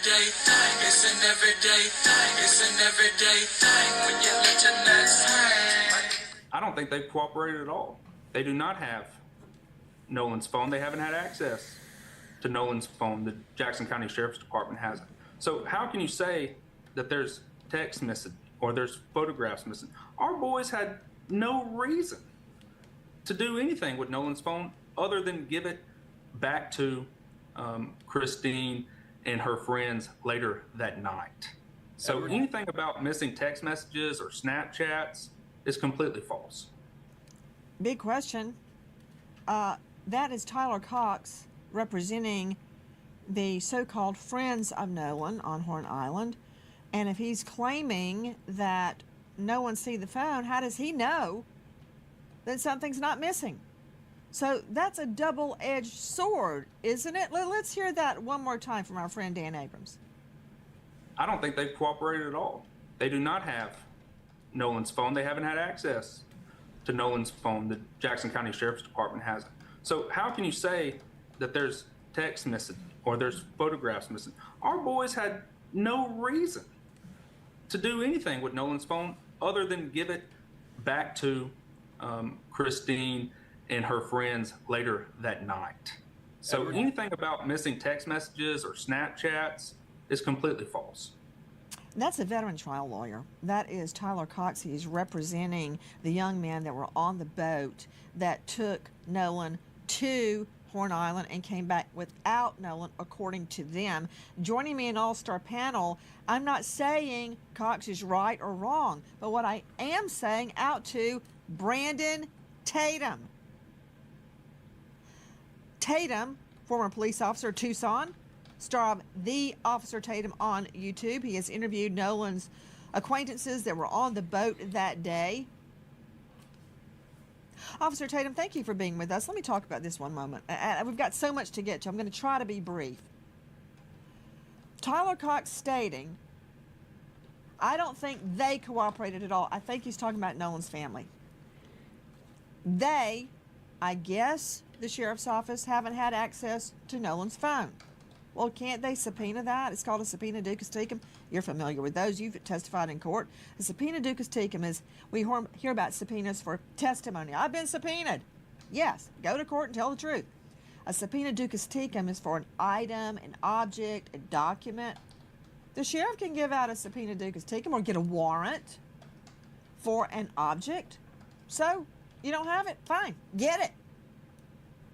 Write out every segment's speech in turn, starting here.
everyday thing. It's an everyday thing. It's an everyday thing when you let your nuts hang. I don't think they've cooperated at all. They do not have Nolan's phone. They haven't had access to Nolan's phone. The Jackson County Sheriff's Department hasn't. So how can you say that there's text missing or there's photographs missing? Our boys had no reason to do anything with Nolan's phone other than give it back to Christine and her friends later that night. So anything about missing text messages or Snapchats is completely false. Big question. That is Tyler Cox representing the so-called friends of Nolan on Horn Island. And if he's claiming that no one see the phone, how does he know that something's not missing? So that's a double-edged sword, isn't it? Let's hear that one more time from our friend Dan Abrams. I don't think they've cooperated at all. They do not have Nolan's phone. They haven't had access to Nolan's phone. The Jackson County Sheriff's Department hasn't. So how can you say that there's text missing or there's photographs missing? Our boys had no reason to do anything with Nolan's phone other than give it back to Christine and her friends later that night. So anything about missing text messages or Snapchats is completely false. That's a veteran trial lawyer. That is Tyler Cox. He's representing the young men that were on the boat that took Nolan to Horn Island and came back without Nolan, according to them. Joining me in all-star panel, I'm not saying Cox is right or wrong, but what I am saying out to Brandon Tatum. Tatum, former police officer, Tucson, star of The Officer Tatum on YouTube. He has interviewed Nolan's acquaintances that were on the boat that day. Officer Tatum, thank you for being with us. Let me talk about this one moment. We've got so much to get to. I'm going to try to be brief. Tyler Cox stating, I don't think they cooperated at all. I think he's talking about Nolan's family. They, I guess, the sheriff's office, haven't had access to Nolan's phone. Well, can't they subpoena that? It's called a subpoena ducis tecum. You're familiar with those. You've testified in court. A subpoena ducis tecum is, we hear about subpoenas for testimony. I've been subpoenaed. Yes, go to court and tell the truth. A subpoena ducis tecum is for an item, an object, a document. The sheriff can give out a subpoena ducis tecum or get a warrant for an object. So, you don't have it? Fine, get it.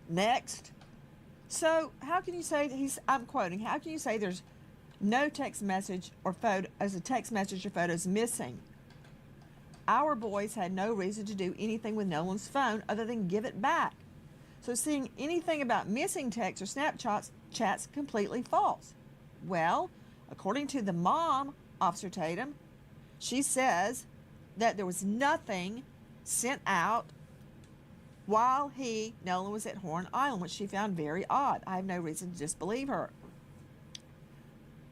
Next. So how can you say that I'm quoting, how can you say there's no text message or photo, as a text message or photos missing? Our boys had no reason to do anything with Nolan's phone other than give it back. So seeing anything about missing texts or Snapchats completely false. Well, according to the mom, Officer Tatum, she says that there was nothing sent out while Nolan was at Horn Island, which she found very odd. I have no reason to disbelieve her.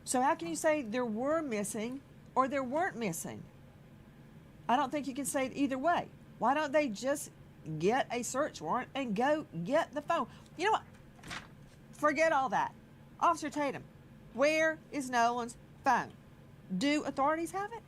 So how can you say there were missing or there weren't missing? I don't think you can say it either way. Why don't they just get a search warrant and go get the phone? You know what? Forget all that. Officer Tatum, where is Nolan's phone? Do authorities have it?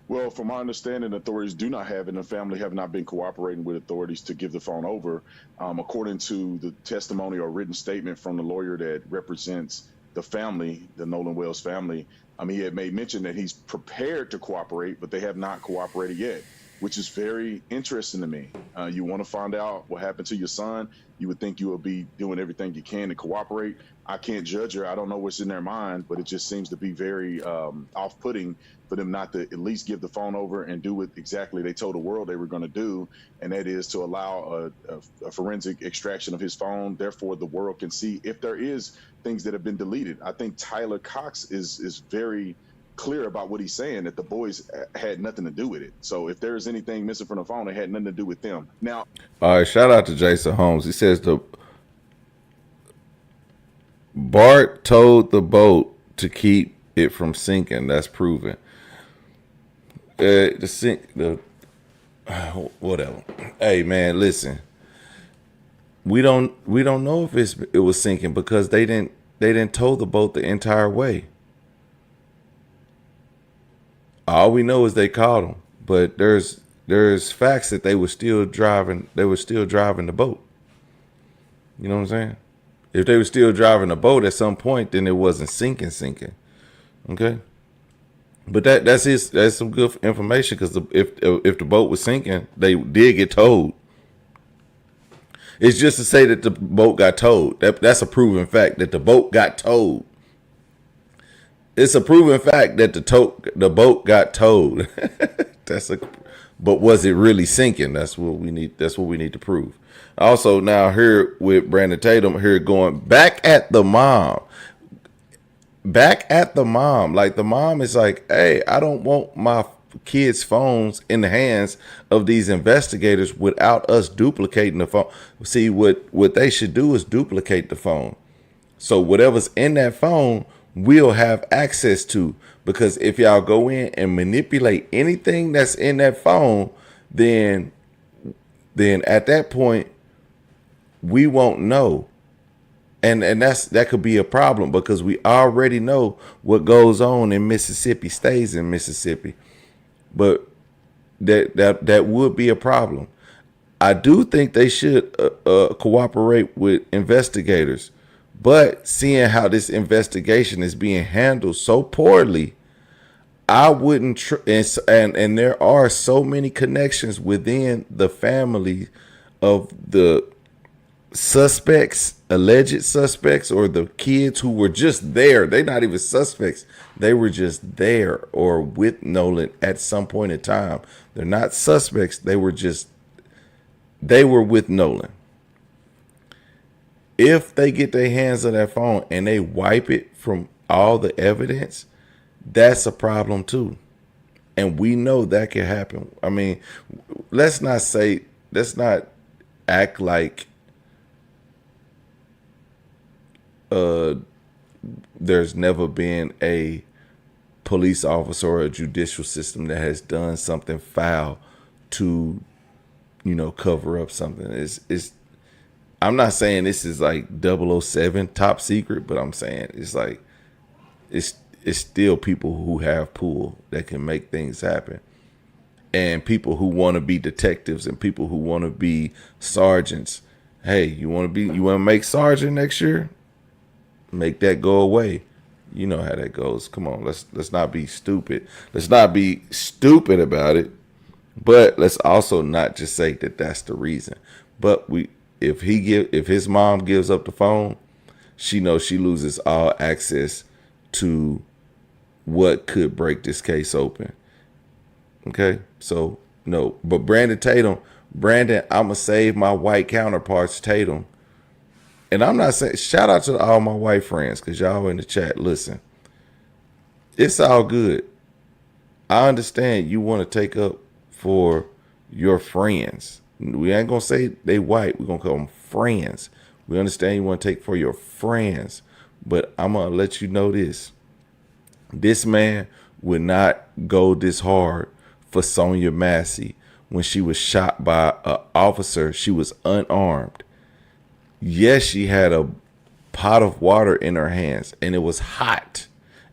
Well, from my understanding, authorities do not have it, and the family have not been cooperating with authorities to give the phone over. According to the testimony or written statement from the lawyer that represents the family, the Nolan Wells family, he had made mention that he's prepared to cooperate, but they have not cooperated yet, which is very interesting to me. You want to find out what happened to your son. You would think you would be doing everything you can to cooperate. I can't judge her. I don't know what's in their mind, but it just seems to be very off-putting for them not to at least give the phone over and do what exactly they told the world they were going to do, and that is to allow a forensic extraction of his phone. Therefore, the world can see if there is things that have been deleted. I think Tyler Cox is very clear about what he's saying, that the boys had nothing to do with it. So if there's anything missing from the phone, it had nothing to do with them. Now, all right, shout out to Jason Holmes. He says the Bart told the boat to keep it from sinking. That's proven. Whatever. Hey man, listen. We don't know if it was sinking because they didn't they didn't tow the boat the entire way. All we know is they caught him, but there's facts that they were still driving. They were still driving the boat. You know what I'm saying? If they were still driving the boat at some point, then it wasn't sinking. Okay. But that's some good information, because if the boat was sinking, they did get towed. It's just to say that the boat got towed. That's a proven fact that the boat got towed. It's a proven fact that the boat got towed. But was it really sinking? That's what we need. That's what we need to prove. Also, now here with Brandon Tatum, here going back at the mom. Like the mom is like, hey, I don't want my kids' phones in the hands of these investigators without us duplicating the phone. See, what they should do is duplicate the phone. So whatever's in that phone, we'll have access to. Because if y'all go in and manipulate anything that's in that phone, then at that point, we won't know. And that could be a problem, because we already know what goes on in Mississippi stays in Mississippi. But that would be a problem. I do think they should cooperate with investigators, but seeing how this investigation is being handled so poorly, I wouldn't. And there are so many connections within the family of the suspects, alleged suspects, or the kids who were just there. They're not even suspects. They were just there or with Nolan at some point in time. They're not suspects. They were with Nolan. If they get their hands on that phone and they wipe it from all the evidence, that's a problem too. And we know that can happen. I mean, let's not act like there's never been a police officer or a judicial system that has done something foul to, cover up something. I'm not saying this is like 007 top secret, but I'm saying it's like it's still people who have pull that can make things happen, and people who want to be detectives and people who want to be sergeants. Hey, you want to make sergeant next year? Make that go away. You know how that goes. Come on, let's not be stupid. Let's not be stupid about it. But let's also not just say that that's the reason. But if his mom gives up the phone, she knows she loses all access to what could break this case open. Okay, so no. But Brandon, I'ma save my white counterparts, Tatum. And I'm not saying, shout out to all my white friends, because y'all in the chat. Listen, it's all good. I understand you want to take up for your friends. We ain't going to say they white. We're going to call them friends. We understand you want to take for your friends. But I'm going to let you know this. This man would not go this hard for Sonia Massey when she was shot by an officer. She was unarmed. Yes, she had a pot of water in her hands, and it was hot.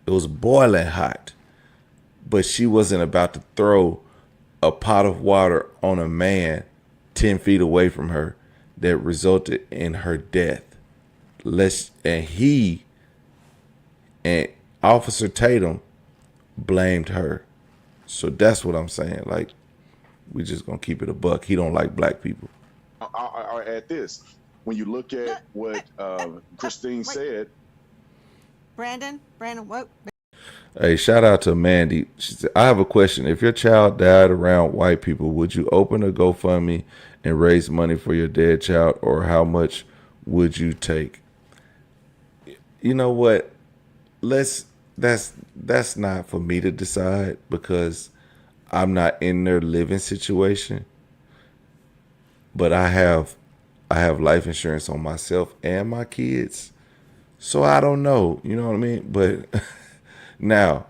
It was boiling hot. But she wasn't about to throw a pot of water on a man 10 feet away from her that resulted in her death. And Officer Tatum blamed her. So that's what I'm saying. Like, we just gonna keep it a buck. He don't like black people. I'll add this. When you look at what Christine said. Brandon, what? Hey, shout out to Mandy. She said, I have a question. If your child died around white people, would you open a GoFundMe and raise money for your dead child, or how much would you take? You know what? That's not for me to decide, because I'm not in their living situation. But I have life insurance on myself and my kids. So I don't know, you know what I mean? But now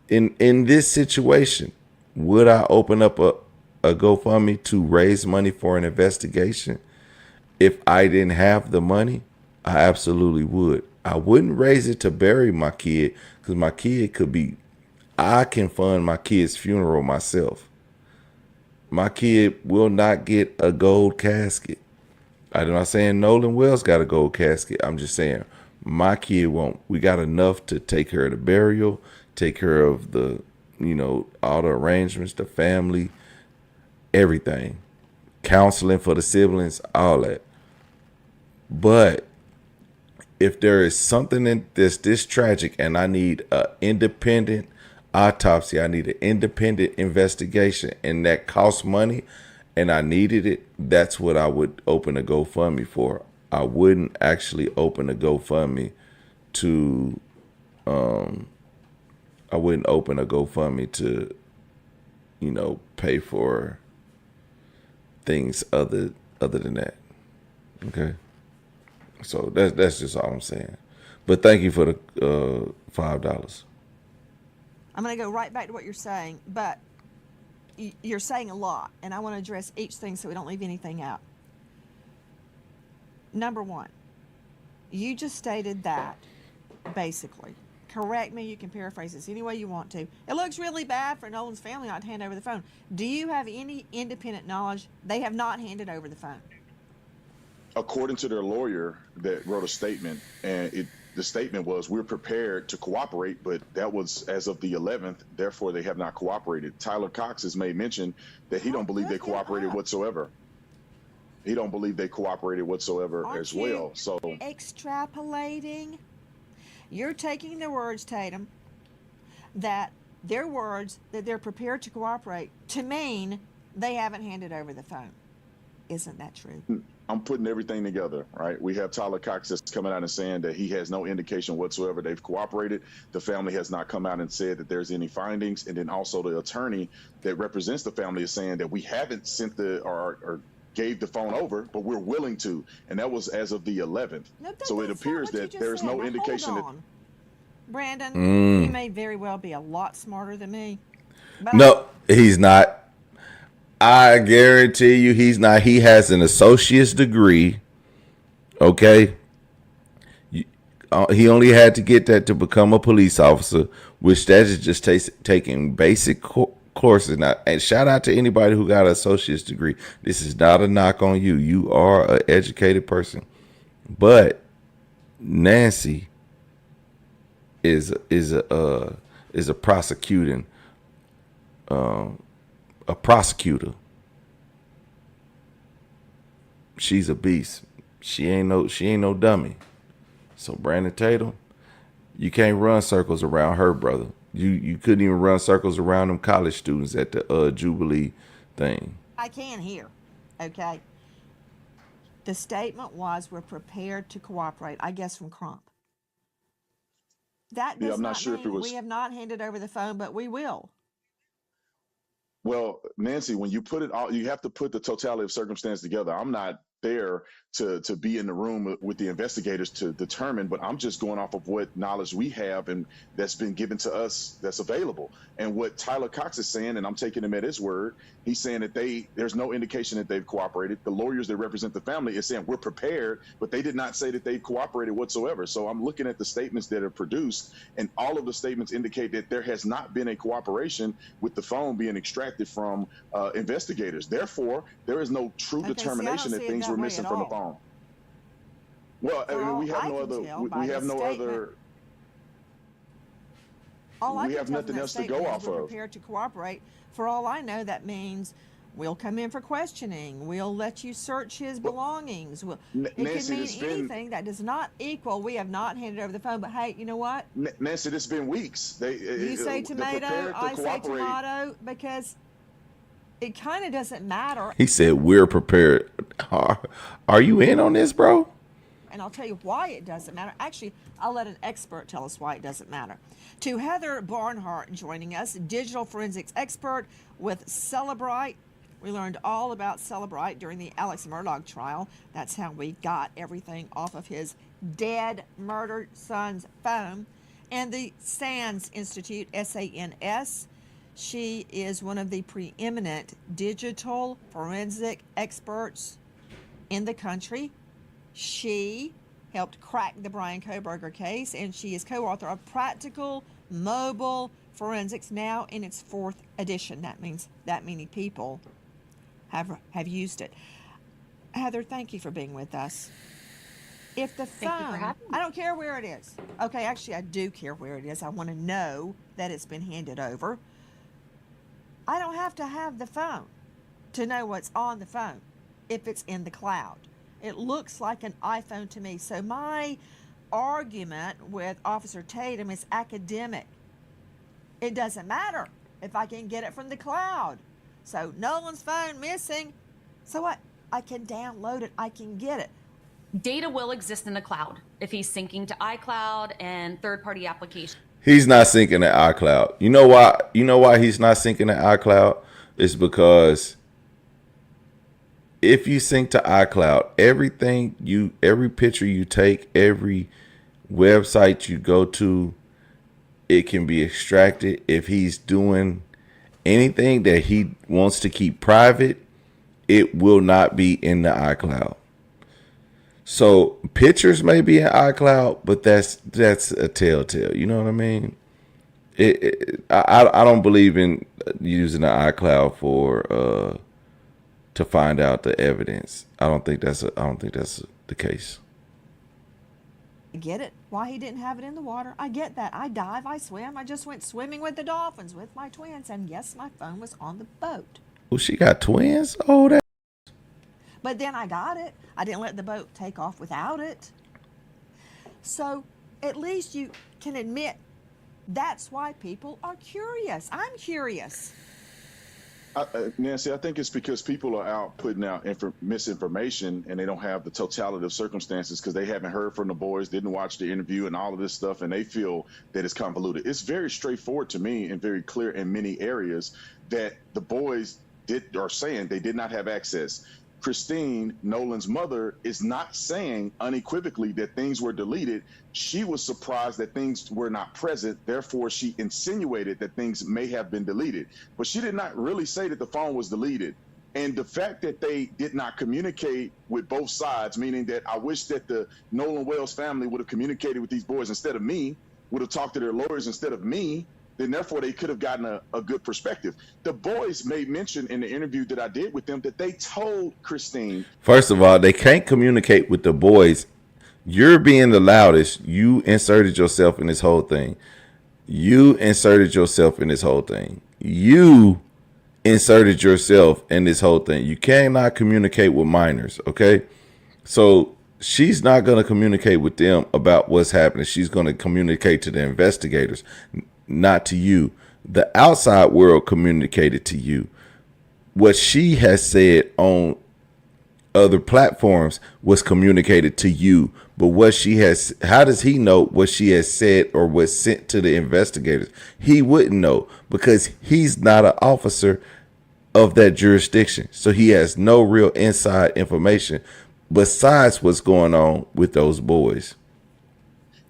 in this situation, would I open up a GoFundMe to raise money for an investigation? If I didn't have the money, I absolutely would. I wouldn't raise it to bury my kid because my kid could be, I can fund my kid's funeral myself. My kid will not get a gold casket. I'm not saying Nolan Wells got a gold casket. I'm just saying my kid won't. We got enough to take care of the burial, take care of the, all the arrangements, the family, everything, counseling for the siblings, all that. But if there is something in this tragic and I need an independent autopsy, I need an independent investigation, and that costs money, and I needed it, that's what I would open a GoFundMe for. I wouldn't actually open a GoFundMe to, pay for things other than that. Okay. So that's just all I'm saying. But thank you for the $5. I'm going to go right back to what you're saying, but you're saying a lot, and I want to address each thing so we don't leave anything out. Number one, you just stated that, basically. Correct me, you can paraphrase this any way you want to. It looks really bad for Nolan's family not to hand over the phone. Do you have any independent knowledge they have not handed over the phone? According to their lawyer that wrote a statement, and the statement was, we're prepared to cooperate, but that was as of the 11th, therefore they have not cooperated. Tyler Cox has made mention that he don't believe they cooperated whatsoever. He don't believe they cooperated whatsoever as well. So extrapolating, you're taking the words, Tatum, that their words that they're prepared to cooperate to mean they haven't handed over the phone. Isn't that true? I'm putting everything together, right? We have Tyler Cox that's coming out and saying that he has no indication whatsoever they've cooperated. The family has not come out and said that there's any findings. And then also the attorney that represents the family is saying that we haven't sent or gave the phone over, but we're willing to. And that was as of the 11th. No, so it appears that there's no indication that. Brandon, you may very well be a lot smarter than me. But No, he's not. I guarantee you he's not. He has an associate's degree. Okay. He only had to get that to become a police officer, which that is just taking basic courses. Now, and shout out to anybody who got an associate's degree. This is not a knock on you. You are an educated person. But Nancy is a prosecuting a prosecutor. She's a beast. She ain't no dummy. So Brandon Tatum, you can't run circles around her, brother. You couldn't even run circles around them college students at the Jubilee thing. I can hear. Okay. The statement was we're prepared to cooperate, I guess from Crump. That does I'm not not sure mean if it was. we have not handed over the phone, but we will. Well, Nancy, when you put it all, you have to put the totality of circumstance together. I'm not there to be in the room with the investigators to determine, but I'm just going off of what knowledge we have and that's been given to us that's available. And what Tyler Cox is saying, and I'm taking him at his word, he's saying that there's no indication that they've cooperated. The lawyers that represent the family is saying we're prepared, but they did not say that they've cooperated whatsoever. So I'm looking at the statements that are produced, and all of the statements indicate that there has not been a cooperation with the phone being extracted from investigators. Therefore, there is no true determination that things were missing from the phone. Well, I mean, we have no other. We have no other. We have nothing else to go off of. Prepared to cooperate. For all I know, that means we'll come in for questioning. We'll let you search his belongings. It Nancy, could mean anything. That does not equal we have not handed over the phone. But hey, you know what? Nancy, it's been weeks. You say tomato, I say tomato, because it kind of doesn't matter. He said we're prepared. Are you in on this, bro? And I'll tell you why it doesn't matter. Actually, I'll let an expert tell us why it doesn't matter. To Heather Barnhart joining us, digital forensics expert with Celebrite. We learned all about Celebrite during the Alex Murdaugh trial. That's how we got everything off of his dead, murdered son's phone. And the SANS Institute, SANS. She is one of the preeminent digital forensic experts in the country. She helped crack the Brian Kohberger case, and she is co-author of Practical Mobile Forensics, now in its 4th edition. That means that many people have used it. Heather, thank you for being with us. If the phone, Thank you for having me. I don't care where it is. Okay, actually, I do care where it is. I want to know that it's been handed over. I don't have to have the phone to know what's on the phone if it's in the cloud. It looks like an iPhone to me. So my argument with Officer Tatum is academic. It doesn't matter if I can get it from the cloud. So Nolan's phone missing. So what? I can download it. I can get it. Data will exist in the cloud if he's syncing to iCloud and third-party applications. He's not syncing to iCloud. You know why? You know why he's not syncing to iCloud? It's because if you sync to iCloud, every picture you take, every website you go to, it can be extracted. If he's doing anything that he wants to keep private, it will not be in the iCloud. So pictures may be in iCloud, but that's a telltale. You know what I mean? I don't believe in using the iCloud for to find out the evidence. I don't think that's the case. I get it. Why he didn't have it in the water. I get that. I dive, I swim. I just went swimming with the dolphins with my twins. And yes, my phone was on the boat. Oh, she got twins? Oh, that. But then I got it. I didn't let the boat take off without it. So at least you can admit that's why people are curious. I'm curious. Nancy, I think it's because people are out putting out misinformation, and they don't have the totality of circumstances because they haven't heard from the boys, didn't watch the interview and all of this stuff, and they feel that it's convoluted. It's very straightforward to me and very clear in many areas that the boys are saying they did not have access. Christine, Nolan's mother, is not saying unequivocally that things were deleted. She was surprised that things were not present. Therefore, she insinuated that things may have been deleted. But she did not really say that the phone was deleted. And the fact that they did not communicate with both sides, meaning that I wish that the Nolan Wells family would have communicated with these boys instead of me, would have talked to their lawyers instead of me, then therefore they could have gotten a good perspective. The boys made mention in the interview that I did with them that they told Christine. First of all, they can't communicate with the boys. You're being the loudest. You inserted yourself in this whole thing. You inserted yourself in this whole thing. You inserted yourself in this whole thing. You cannot communicate with minors, okay? So she's not going to communicate with them about what's happening. She's going to communicate to the investigators, not to you. The outside world communicated to you. What she has said on other platforms was communicated to you. But what she has, how does he know what she has said or was sent to the investigators? He wouldn't know because he's not an officer of that jurisdiction. So he has no real inside information besides what's going on with those boys.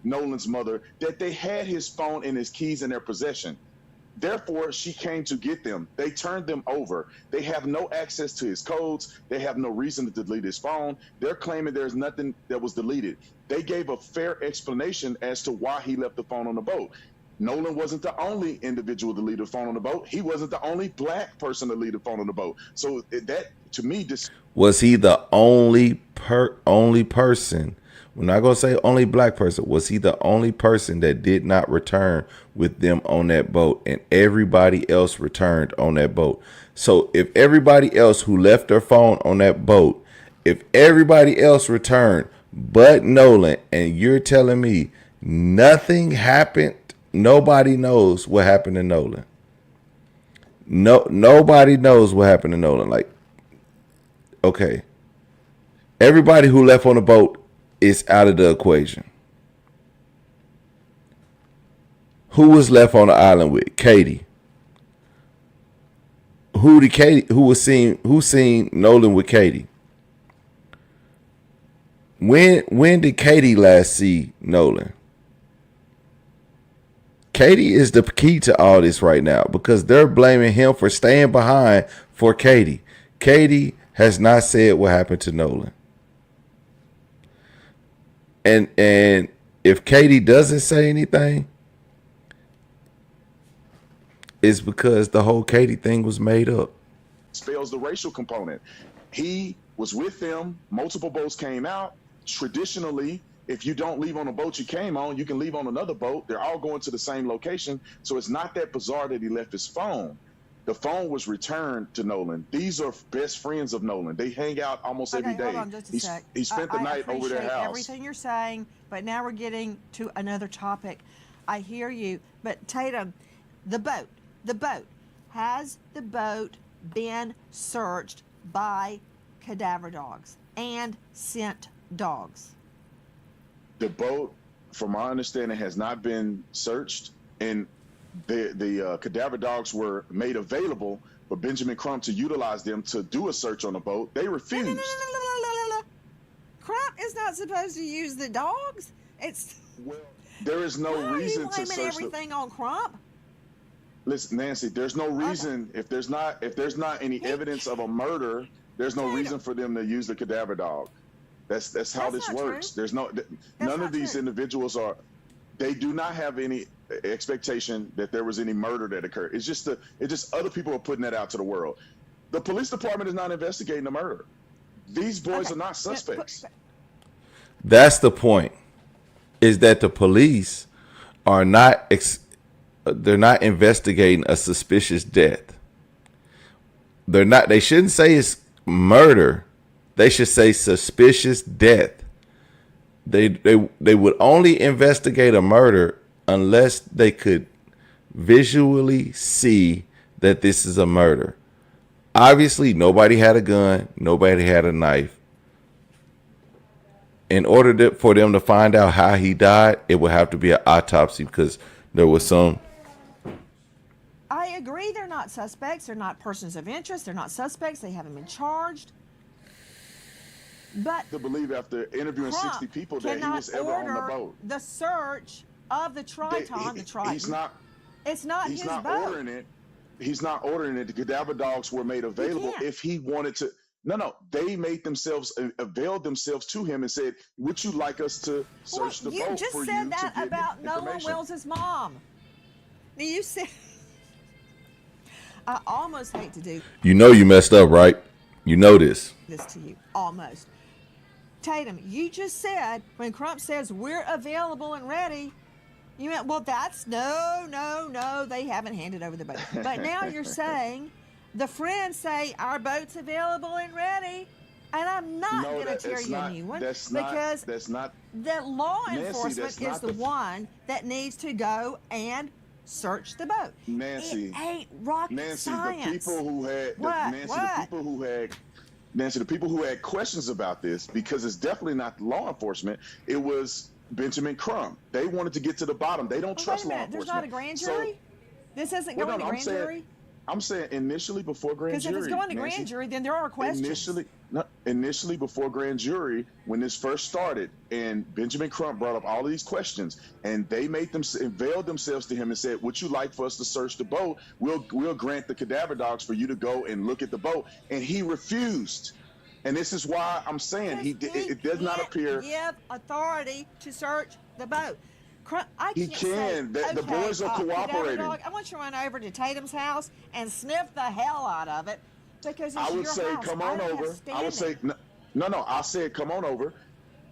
Nolan's mother, that they had his phone and his keys in their possession. Therefore, she came to get them. They turned them over. They have no access to his codes. They have no reason to delete his phone. They're claiming there's nothing that was deleted. They gave a fair explanation as to why he left the phone on the boat. Nolan wasn't the only individual to leave the phone on the boat. He wasn't the only black person to leave the phone on the boat. So that, to me, this was he the only person? We're not going to say only black person. Was he the only person that did not return with them on that boat, and everybody else returned on that boat? So if everybody else who left their phone on that boat, if everybody else returned but Nolan, and you're telling me nothing happened, nobody knows what happened to Nolan. Nobody knows what happened to Nolan. Like, okay, everybody who left on the boat is out of the equation. Who was left on the island with Katie? Who seen Nolan with Katie? When did Katie last see Nolan? Katie is the key to all this right now because they're blaming him for staying behind for Katie. Katie has not said what happened to Nolan. and if Katie doesn't say anything, it's because the whole Katie thing was made up. Fails the racial component. He was with them. Multiple boats came out. Traditionally, if you don't leave on a boat you came on, you can leave on another boat. They're all going to the same location. So it's not that bizarre that he left his phone. The phone was returned to Nolan. These are best friends of Nolan. They hang out almost every day. Hold on just a sec. He spent the night over their appreciate house. everything you're saying, but now we're getting to another topic. I hear you, but Tatum, the boat. Has the boat been searched by cadaver dogs and scent dogs? The boat, from my understanding, has not been searched, and the cadaver dogs were made available for Benjamin Crump to utilize them to do a search on the boat. They refused. No. Crump is not supposed to use the dogs. It's Well, there is no why reason are to you blaming search everything on Crump? Listen, Nancy, there's no reason if there's not any evidence of a murder, there's no reason for them to use the cadaver dog. That's how That's this not works. true. There's none not of these true. individuals they do not have any expectation that there was any murder that occurred. It's just other people are putting that out to the world. The police department is not investigating the murder. These boys Okay. are not suspects. That's the point. Is that the police are not they're not investigating a suspicious death. They shouldn't say it's murder. They should say suspicious death. They would only investigate a murder unless they could visually see that this is a murder. Obviously, nobody had a gun. Nobody had a knife. In order for them to find out how he died, it would have to be an autopsy because there was some. I agree they're not suspects. They're not persons of interest. They're not suspects. They haven't been charged. But To believe after interviewing Crump 60 people that he cannot was ever on the order boat. the search of the Triton. He's not It's not He's his not boat. ordering it. He's not ordering it. The cadaver dogs were made available can't. if he wanted to. No. They made themselves availed themselves to him and said, "Would you like us to search the you boat just for said you that to get about Nolan information?" Wills' mom. You said. I almost hate to do You know you messed up, right? You know this. this to you. Almost. Tatum, you just said when Crump says we're available and ready, you meant, well, that's no, they haven't handed over the boat. But now you're saying the friends say our boat's available and ready, and I'm not No, going to tear that's you not- a new one that's because not. the law Nancy, enforcement that's is not the one that needs to go and search the boat. Nancy, it ain't rocket Nancy, science. the people who had the people who had questions about this, because it's definitely not law enforcement. It was Benjamin Crump. They wanted to get to the bottom. They don't Well, trust wait a law minute. There's enforcement. not a grand So- jury? This isn't Well, going no, to I'm grand saying- jury? I'm saying initially before grand Because jury. if it's going to Nancy, grand jury, then there are questions. Initially before grand jury, when this first started, and Benjamin Crump brought up all of these questions, and they availed themselves to him and said, "Would you like for us to search the boat? We'll grant the cadaver dogs for you to go and look at the boat." And he refused. And this is why I'm saying it does not can't appear. give authority to search the boat. I He can't can. Say, The boys are cadaver cooperating. dog, I want you to run over to Tatum's house and sniff the hell out of it because it's I would your say, house. come I on don't have over. I would say, standing. no. I said, come on over.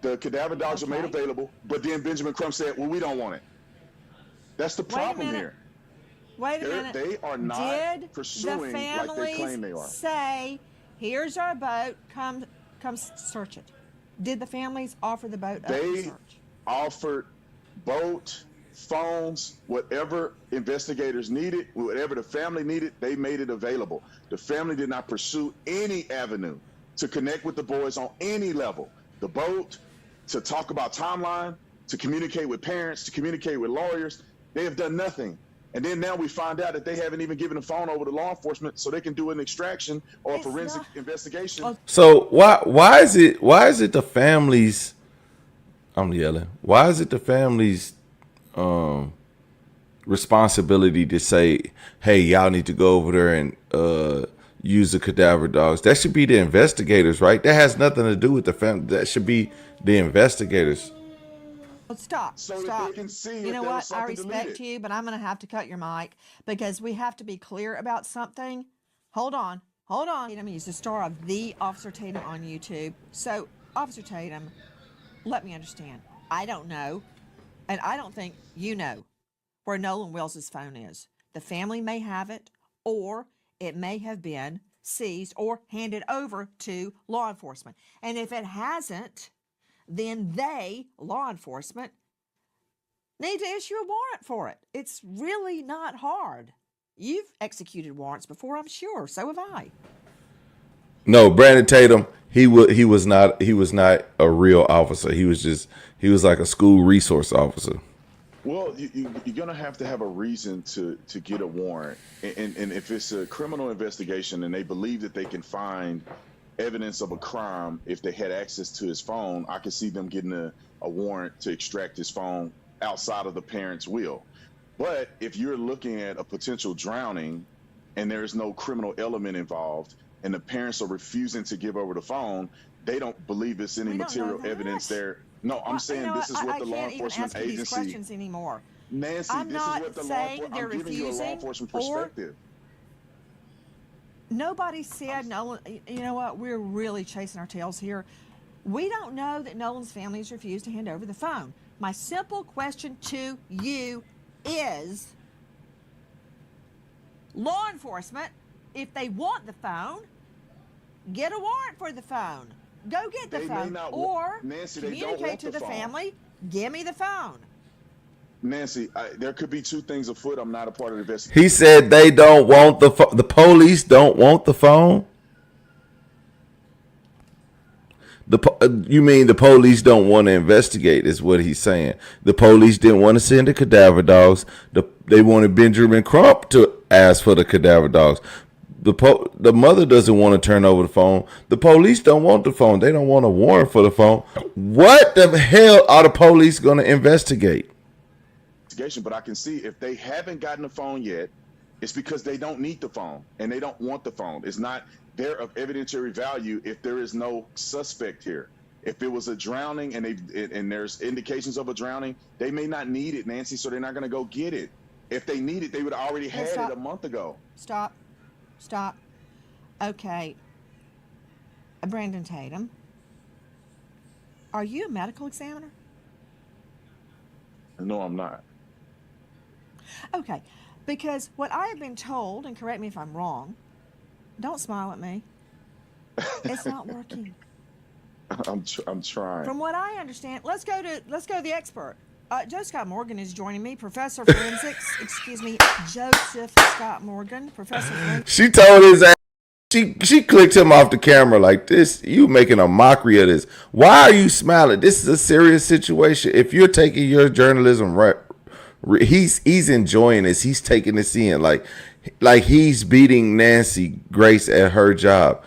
The cadaver dogs are made Okay. available, but then Benjamin Crump said, "Well, we don't want it." That's the problem minute. here. Wait a minute. They are not Did pursuing the like families they claim they are. say, "Here's our boat. Come search it"? Did the families offer the boat up to They search? offered boat, phones, whatever investigators needed, whatever the family needed, they made it available. The family did not pursue any avenue to connect with the boys on any level. The boat, to talk about timeline, to communicate with parents, to communicate with lawyers. They have done nothing. And then now we find out that they haven't even given the phone over to law enforcement so they can do an extraction or a It's forensic not- investigation. So why is it the families? I'm yelling. Why is it the families' responsibility to say, "Hey, y'all need to go over there and use the cadaver dogs"? That should be the investigators, right? That has nothing to do with the family. That should be the investigators. Stop. so Stop. that they can see You if know there was what? I something respect deleted. you, but I'm going to have to cut your mic because we have to be clear about something. Hold on. Hold on. Tatum, he's the star of the Officer Tatum on YouTube. So, Officer Tatum, let me understand. I don't know, and I don't think you know where Nolan Wills' phone is. The family may have it, or it may have been seized or handed over to law enforcement. And if it hasn't, then they, law enforcement, need to issue a warrant for it. It's really not hard. You've executed warrants before, I'm sure. So have I. No, Brandon Tatum, he was not a real officer. He was like a school resource officer. Well, you're going to have a reason to get a warrant. And if it's a criminal investigation and they believe that they can find evidence of a crime, if they had access to his phone, I could see them getting a warrant to extract his phone outside of the parent's will. But if you're looking at a potential drowning and there's no criminal element involved and the parents are refusing to give over the phone, they don't believe it's any We don't know material evidence that. there. No, I'm Well, saying you know this is what I the law can't even enforcement ask you these agency. questions anymore. Nancy, I'm this is not what the law saying enforcement. they're I'm giving you a law refusing enforcement or perspective. nobody said Nolan. You know what? We're really chasing our tails here. We don't know that Nolan's family has refused to hand over the phone. My simple question to you is, law enforcement, if they want the phone, get a warrant for the phone. Go get the They may phone, not or Nancy, they don't communicate want to the the phone. family. Give me the phone. Nancy, there could be two things afoot. I'm not a part of the investigation. He said they don't want the police don't want the phone. You mean the police don't want to investigate? Is what he's saying. The police didn't want to send the cadaver dogs. They wanted Benjamin Crump to ask for the cadaver dogs. The mother doesn't want to turn over the phone. The police don't want the phone. They don't want a warrant for the phone. What the hell are the police going to investigate? But I can see if they haven't gotten the phone yet, it's because they don't need the phone and they don't want the phone. It's not there of evidentiary value if there is no suspect here. If it was a drowning and there's indications of a drowning, they may not need it, Nancy, so they're not going to go get it. If they need it, they would have already had it a month ago. Stop. Okay. Brandon Tatum, are you a medical examiner? No, I'm not. Okay, because what I have been told, and correct me if I'm wrong, don't smile at me. It's not working. I'm trying. From what I understand, let's go to the expert. Joe Scott Morgan is joining me, Professor of Forensics. Excuse me, Joseph Scott Morgan, Professor of Forensics. She told his ass. She clicked him off the camera like this. You making a mockery of this. Why are you smiling? This is a serious situation. If you're taking your journalism right, he's enjoying this. He's taking this in like he's beating Nancy Grace at her job.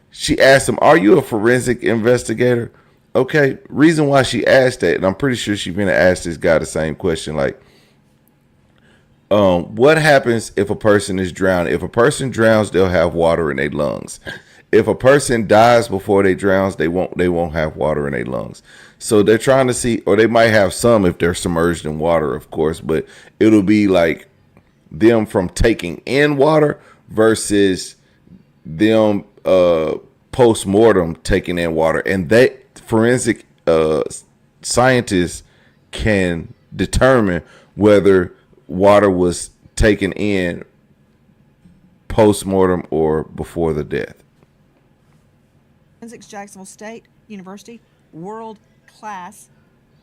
She asked him, "Are you a forensic investigator?" Okay. Reason why she asked that, and I'm pretty sure she's gonna ask this guy the same question, like, what happens if a person is drowned? If a person drowns, they'll have water in their lungs. If a person dies before they drowns, they won't have water in their lungs. So they're trying to see, or they might have some if they're submerged in water, of course, but it'll be like them from taking in water versus them post-mortem taking in water. And they forensic scientists can determine whether water was taken in post-mortem or before the death. Forensics, Jacksonville State University, world-class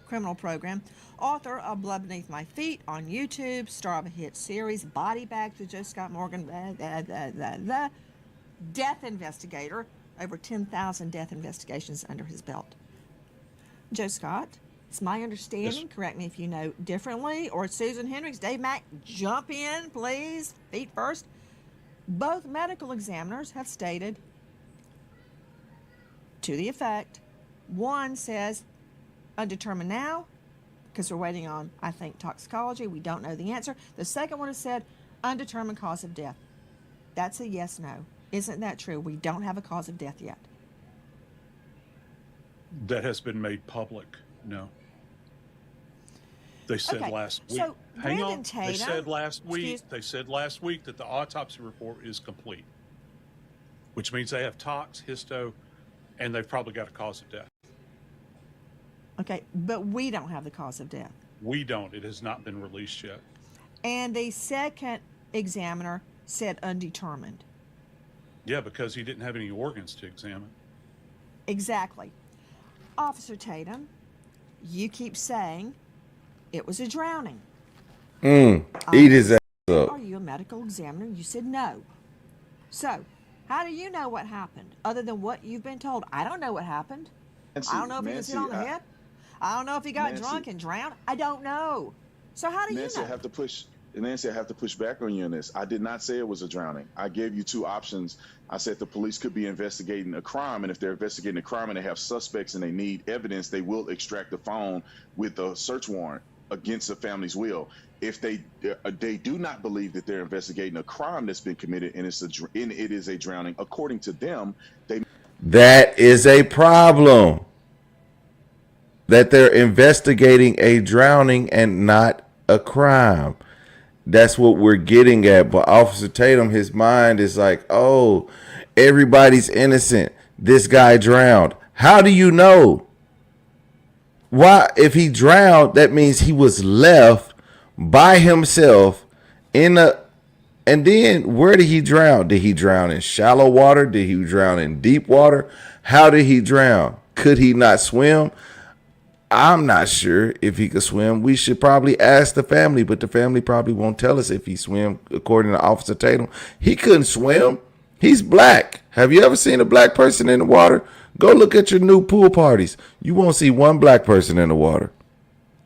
criminal program. Author of Blood Beneath My Feet on YouTube, star of a hit series, Body Bags with Joe Scott Morgan, death investigator, over 10,000 death investigations under his belt. Joe Scott, it's my understanding, yes, correct me if you know differently, or Susan Hendricks, Dave Mack, jump in, please, feet first. Both medical examiners have stated to the effect, one says undetermined now, because we're waiting on, I think, toxicology. We don't know the answer. The second one has said undetermined cause of death. That's a yes, no. Isn't that true? We don't have a cause of death yet. That has been made public, no. They said Okay, last week. so Hang Brandon on. Tatum. They said last week. Excuse- They said last week that the autopsy report is complete, which means they have tox, histo, and they've probably got a cause of death. Okay, but we don't have the cause of death. We don't. It has not been released yet. And the second examiner said undetermined. Yeah, because he didn't have any organs to examine. Exactly. Officer Tatum, you keep saying it was a drowning. Eat his ass up. Are you a medical examiner? You said no. So, how do you know what happened other than what you've been told? I don't know what happened. I don't know if he was hit on the head. I don't know if he got drunk and drowned. I don't know. So how do you know? Nancy, I have to push back on you on this. I did not say it was a drowning. I gave you two options. I said the police could be investigating a crime, and if they're investigating a crime and they have suspects and they need evidence, they will extract the phone with a search warrant against the family's will. If they do not believe that they're investigating a crime that's been committed and it is a drowning, according to them, That is a problem. That they're investigating a drowning and not a crime. That's what we're getting at. But Officer Tatum, his mind is like, oh, everybody's innocent. This guy drowned. How do you know? Why? If he drowned, that means he was left by himself in a. And then where did he drown? Did he drown in shallow water? Did he drown in deep water? How did he drown? Could he not swim? I'm not sure if he could swim. We should probably ask the family, but the family probably won't tell us if he swam. According to Officer Tatum, he couldn't swim. He's black. Have you ever seen a black person in the water? Go look at your new pool parties. You won't see one black person in the water.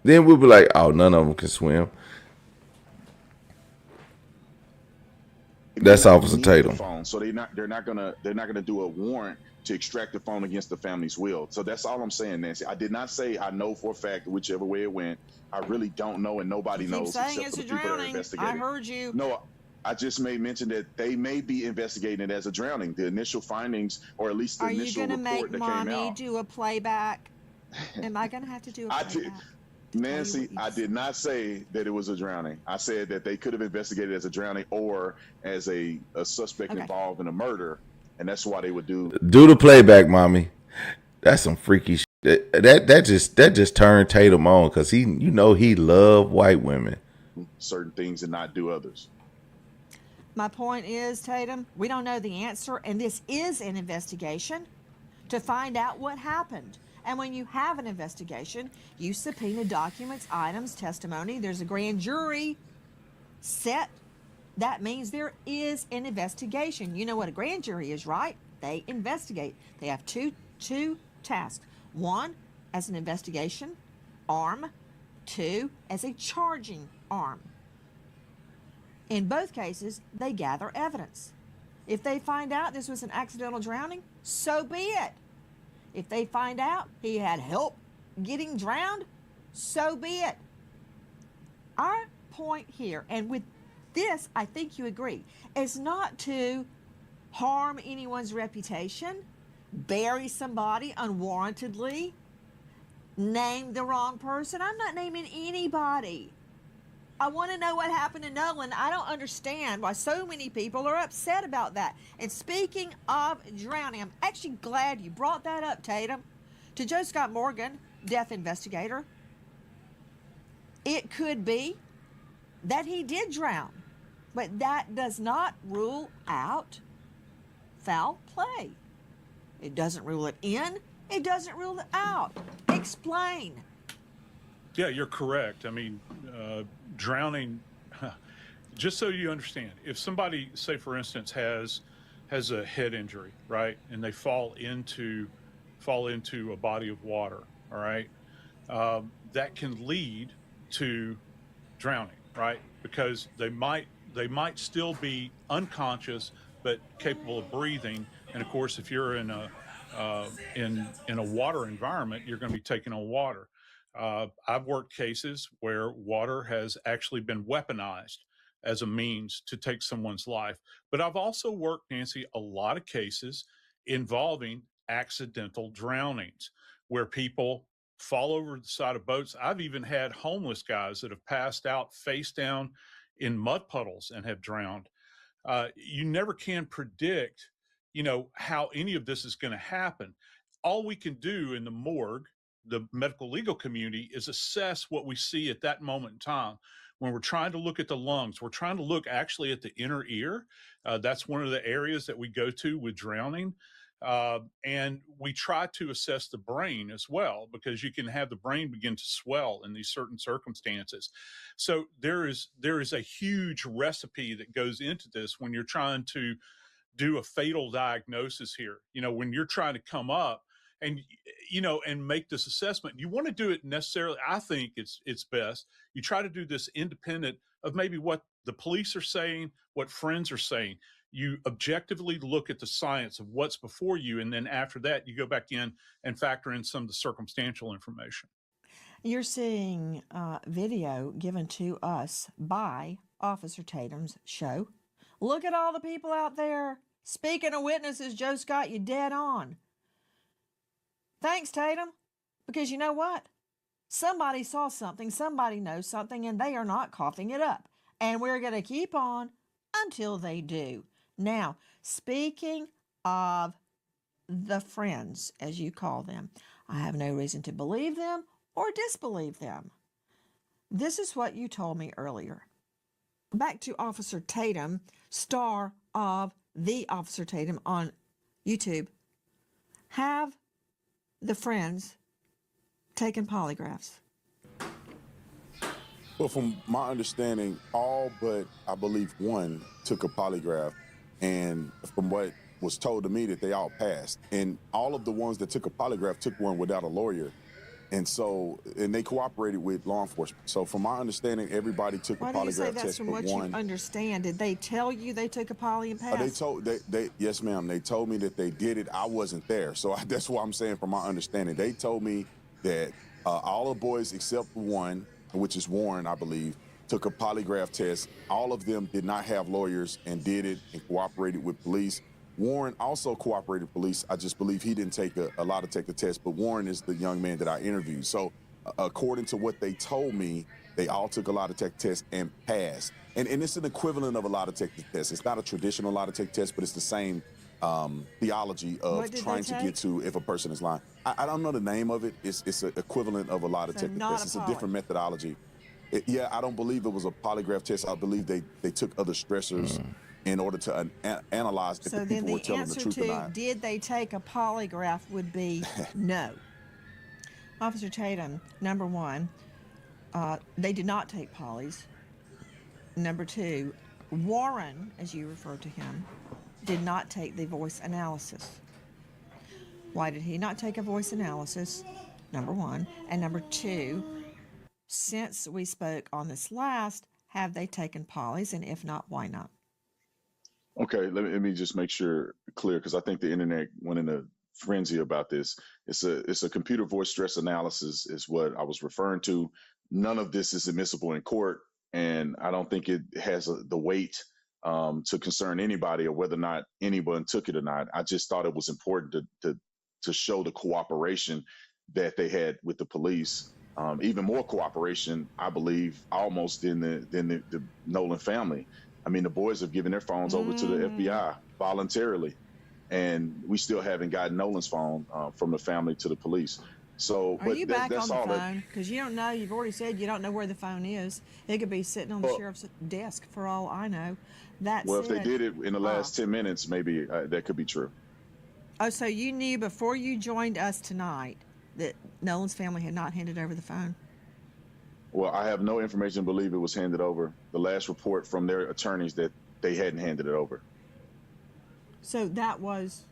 Then we'll be like, oh, none of them can swim. That's Officer Tatum. Phone, so they're not gonna do a warrant to extract the phone against the family's will. So that's all I'm saying, Nancy. I did not say I know for a fact whichever way it went. I really don't know, and nobody knows except for the people that are investigating. I heard you. No, I just made mention that they may be investigating it as a drowning. The initial findings, or at least the initial report that came out. Are you going to make mommy do a playback? Am I going to have to do a playback? Nancy, I did not say that it was a drowning. I said that they could have investigated as a drowning or as a suspect involved in a murder, and that's why they would do the playback, mommy. That's some freaky shit. That just turned Tatum on because he loved white women. Certain things and not do others. My point is, Tatum, we don't know the answer, and this is an investigation to find out what happened. And when you have an investigation, you subpoena documents, items, testimony. There's a grand jury set. That means there is an investigation. You know what a grand jury is, right? They investigate. They have two tasks. One, as an investigation arm. Two, as a charging arm. In both cases, they gather evidence. If they find out this was an accidental drowning, so be it. If they find out he had help getting drowned, so be it. Our point here, and with this, I think you agree, is not to harm anyone's reputation, bury somebody unwarrantedly, name the wrong person. I'm not naming anybody. I want to know what happened to Nolan. I don't understand why so many people are upset about that. And speaking of drowning, I'm actually glad you brought that up, Tatum. To Joe Scott Morgan, death investigator, it could be that he did drown, but that does not rule out foul play. It doesn't rule it in. It doesn't rule it out. Explain. Yeah, you're correct. I mean, drowning, just so you understand, if somebody, say for instance, has a head injury, right, and they fall into a body of water, all right, that can lead to drowning, right, because they might still be unconscious but capable of breathing. And of course, if you're in a water environment, you're going to be taking on water. I've worked cases where water has actually been weaponized as a means to take someone's life. But I've also worked, Nancy, a lot of cases involving accidental drownings where people fall over the side of boats. I've even had homeless guys that have passed out face down in mud puddles and have drowned. You never can predict, how any of this is going to happen. All we can do in the morgue, the medical legal community, is assess what we see at that moment in time. When we're trying to look at the lungs, we're trying to look actually at the inner ear. That's one of the areas that we go to with drowning. And we try to assess the brain as well, because you can have the brain begin to swell in these certain circumstances. So there is a huge recipe that goes into this when you're trying to do a fatal diagnosis here. When you're trying to come up and and make this assessment, you want to do it necessarily. I think it's best you try to do this independent of maybe what the police are saying, what friends are saying. You objectively look at the science of what's before you, and then after that, you go back in and factor in some of the circumstantial information. You're seeing video given to us by Officer Tatum's show. Look at all the people out there. Speaking of witnesses, Joe Scott, you dead on. Thanks, Tatum. Because you know what? Somebody saw something, somebody knows something, and they are not coughing it up. And we're going to keep on until they do. Now, speaking of the friends, as you call them, I have no reason to believe them or disbelieve them. This is what you told me earlier. Back to Officer Tatum, star of The Officer Tatum on YouTube. Have the friends taken polygraphs? Well, from my understanding, all but I believe one took a polygraph, and from what was told to me, that they all passed. And all of the ones that took a polygraph took one without a lawyer. And they cooperated with law enforcement. So from my understanding, everybody took a polygraph test. Why do you say that's from what one. You understand? Did they tell you they took a poly and passed? Yes, ma'am. They told me that they did it. I wasn't there. So that's what I'm saying from my understanding. They told me that all the boys except one, which is Warren, I believe, took a polygraph test. All of them did not have lawyers and did it and cooperated with police. Warren also cooperated with police. I just believe he didn't take a lot to take the test, but Warren is the young man that I interviewed. So according to what they told me, they all took a lot to take test and passed. And it's an equivalent of a lot to take the test. It's not a traditional lot to take test, but it's the same theology of trying to get to if a person is lying. I don't know the name of it. It's an equivalent of a lot to take the test. It's a different methodology. I don't believe it was a polygraph test. I believe they took other stressors in order to analyze if the people were telling the truth or not. So then the answer to did they take a polygraph would be no. Officer Tatum, number one, they did not take polys. Number two, Warren, as you refer to him, did not take the voice analysis. Why did he not take a voice analysis? Number one. And number two, since we spoke on this last, have they taken polys? And if not, why not? Okay, let me just make sure clear, because I think the internet went in a frenzy about this. It's a computer voice stress analysis is what I was referring to. None of this is admissible in court, and I don't think it has the weight to concern anybody or whether or not anyone took it or not. I just thought it was important to show the cooperation that they had with the police. Even more cooperation, I believe, almost than the Nolan family. I mean, the boys have given their phones over to the FBI voluntarily, and we still haven't gotten Nolan's phone from the family to the police. So, are you back on the phone? Because you don't know. You've already said you don't know where the phone is. It could be sitting on the sheriff's desk for all I know. If they did it in the last 10 minutes, maybe that could be true. Oh, so you knew before you joined us tonight that Nolan's family had not handed over the phone? Well, I have no information to believe it was handed over. The last report from their attorneys that they hadn't handed it over. So that was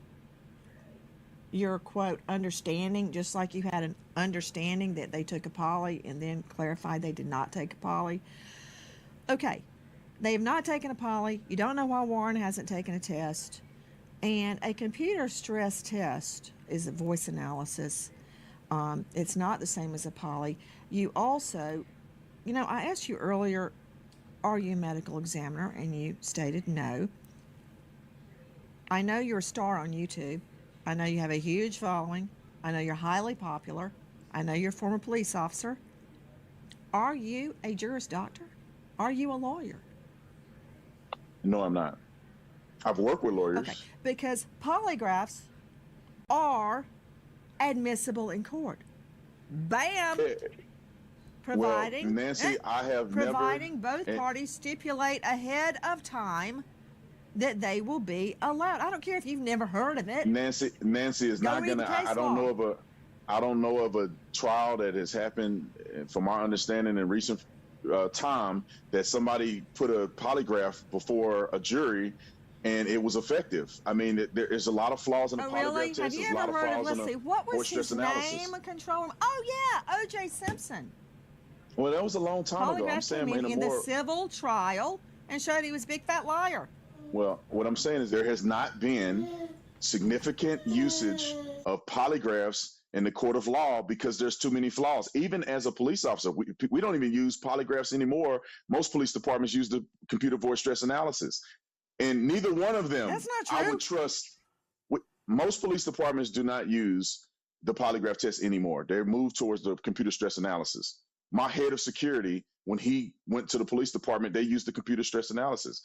your, quote, understanding, just like you had an understanding that they took a poly and then clarified they did not take a poly. Okay, they have not taken a poly. You don't know why Warren hasn't taken a test. And a computer stress test is a voice analysis. It's not the same as a poly. You also, I asked you earlier, are you a medical examiner? And you stated no. I know you're a star on YouTube. I know you have a huge following. I know you're highly popular. I know you're a former police officer. Are you a Juris Doctor? Are you a lawyer? No, I'm not. I've worked with lawyers. Okay, because polygraphs are admissible in court. Bam! Providing, well, Nancy, I have providing never, both parties stipulate ahead of time that they will be allowed. I don't care if you've never heard of it. Nancy is not read the gonna. case I don't law. know of a trial that has happened, from our understanding in recent time, that somebody put a polygraph before a jury and it was effective. I mean, there is a lot of flaws in the Oh, polygraph really? test. Have you There's a lot ever of heard of, flaws in let's the see, what was voice stress his analysis. name? Control room. Oh, yeah, O.J. Simpson. Well, that was a long time ago. I'm Polygraph saying came in a in the more. civil trial and showed he was a big fat liar. Well, what I'm saying is there has not been significant usage of polygraphs in the court of law because there's too many flaws. Even as a police officer, we don't even use polygraphs anymore. Most police departments use the computer voice stress analysis. And neither one of them, That's not I true. would trust. Most police departments do not use the polygraph test anymore. They're moved towards the computer stress analysis. My head of security, when he went to the police department, they used the computer stress analysis.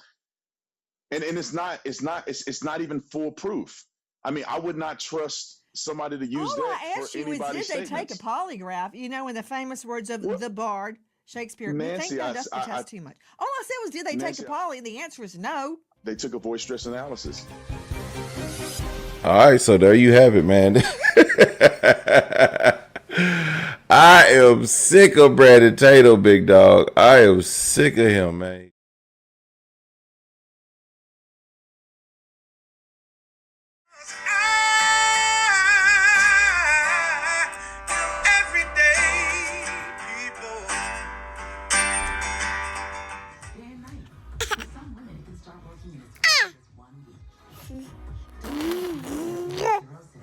And it's not even foolproof. I mean, I would not trust somebody to use All that I asked for you was, anybody's did they take statements. a polygraph? You know, in the famous words of Well, the Bard, Shakespeare. Nancy, you think I- they'll dust the I- test too much. All I said was, did they Nancy, take a poly? The answer is no. They took a voice stress analysis. All right, so there you have it, man. I am sick of Brandon Tatum, big dog. I am sick of him, man.